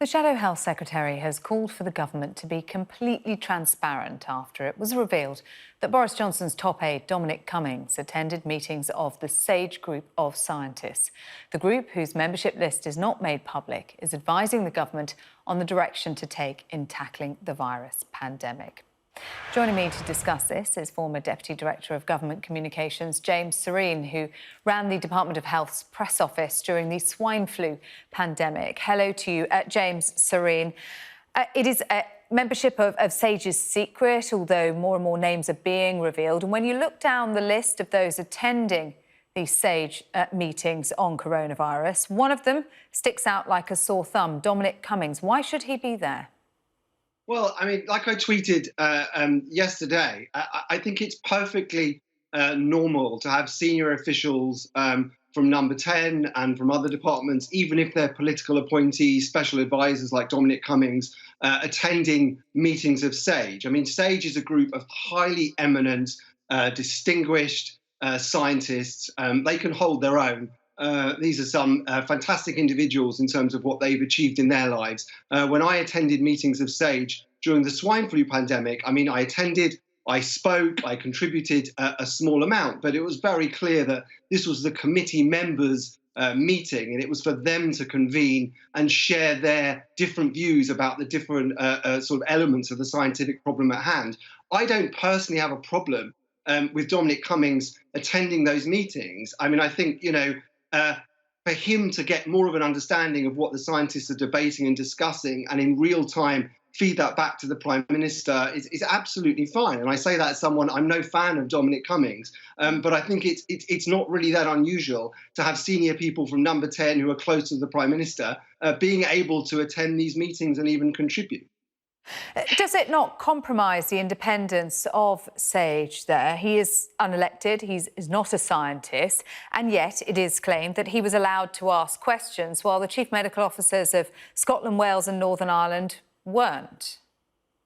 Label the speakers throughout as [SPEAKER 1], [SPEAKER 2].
[SPEAKER 1] The Shadow Health Secretary has called for the government to be completely transparent after it was revealed that Boris Johnson's top aide, Dominic Cummings, attended meetings of the SAGE group of scientists. The group, whose membership list is not made public, is advising the government on the direction to take in tackling the virus pandemic. Joining me to discuss this is former Deputy Director of Government Communications, James Serene, who ran the Department of Health's press office during the swine flu pandemic. Hello to you, James Serene. It is membership of SAGE's secret, although more and more names are being revealed. And when you look down the list of those attending these SAGE meetings on coronavirus, one of them sticks out like a sore thumb, Dominic Cummings. Why should he be there?
[SPEAKER 2] Well, I mean, like I tweeted yesterday, I think it's perfectly normal to have senior officials from Number 10 and from other departments, even if they're political appointees, special advisors like Dominic Cummings, attending meetings of SAGE. I mean, SAGE is a group of highly eminent, distinguished scientists. They can hold their own. These are some fantastic individuals in terms of what they've achieved in their lives. When I attended meetings of SAGE during the swine flu pandemic, I mean, I attended, I spoke, I contributed a small amount, but it was very clear that this was the committee members' meeting, and it was for them to convene and share their different views about the different sort of elements of the scientific problem at hand. I don't personally have a problem with Dominic Cummings attending those meetings. I mean, I think, for him to get more of an understanding of what the scientists are debating and discussing and in real time feed that back to the Prime Minister is absolutely fine. And I say that as someone, I'm no fan of Dominic Cummings, but I think it's not really that unusual to have senior people from Number 10 who are close to the Prime Minister being able to attend these meetings and even contribute.
[SPEAKER 1] Does it not compromise the independence of SAGE there? He is unelected, he's not a scientist, and yet it is claimed that he was allowed to ask questions while the chief medical officers of Scotland, Wales and Northern Ireland weren't.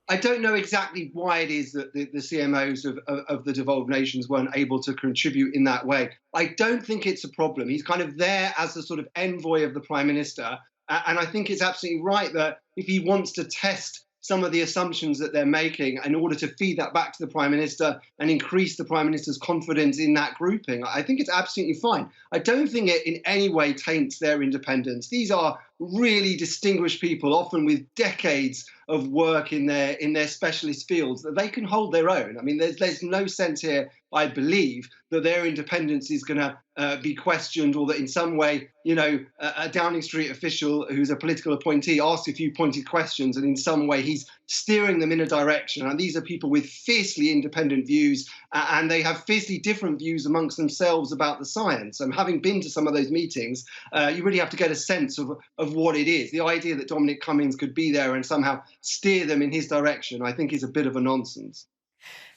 [SPEAKER 2] I don't know exactly why it is that the CMOs of the devolved nations weren't able to contribute in that way. I don't think it's a problem. He's kind of there as the sort of envoy of the Prime Minister, and I think it's absolutely right that if he wants to test some of the assumptions that they're making in order to feed that back to the Prime Minister and increase the Prime Minister's confidence in that grouping, I think it's absolutely fine. I don't think it in any way taints their independence. These are really distinguished people, often with decades of work in their specialist fields, that they can hold their own. I mean, there's no sense here, I believe, that their independence is going to be questioned, or that in some way, a Downing Street official who's a political appointee asks a few pointed questions and in some way he's steering them in a direction. And these are people with fiercely independent views, and they have fiercely different views amongst themselves about the science. And having been to some of those meetings, you really have to get a sense of what it is. The idea that Dominic Cummings could be there and somehow steer them in his direction, I think, is a bit of a nonsense.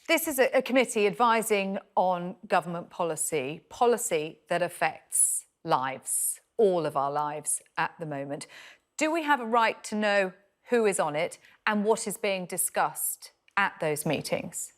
[SPEAKER 1] This is a committee advising on government policy that affects lives, all of our lives at the moment. Do we have a right to know who is on it and what is being discussed at those meetings?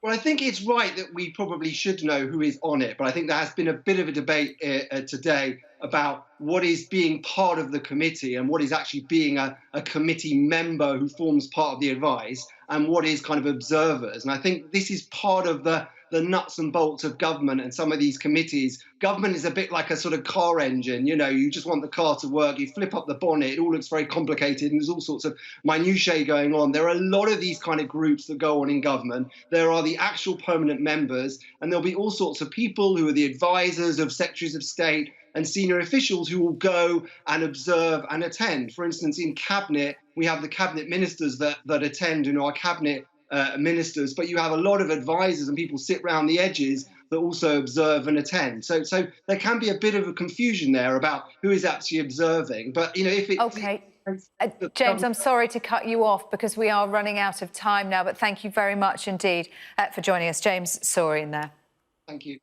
[SPEAKER 2] Well, I think it's right that we probably should know who is on it, but I think there has been a bit of a debate today about what is being part of the committee and what is actually being a committee member who forms part of the advice and what is kind of observers. And I think this is part of the nuts and bolts of government and some of these committees. Government is a bit like a sort of car engine, you just want the car to work, you flip up the bonnet, it all looks very complicated and there's all sorts of minutiae going on. There are a lot of these kind of groups that go on in government. There are the actual permanent members, and there'll be all sorts of people who are the advisors of secretaries of state and senior officials who will go and observe and attend. For instance, in cabinet, we have the cabinet ministers that attend, our cabinet ministers, but you have a lot of advisors and people sit round the edges that also observe and attend. So there can be a bit of a confusion there about who is actually observing. But if it
[SPEAKER 1] okay. James, I'm sorry to cut you off because we are running out of time now, but thank you very much indeed for joining us. James Serene there.
[SPEAKER 2] Thank you.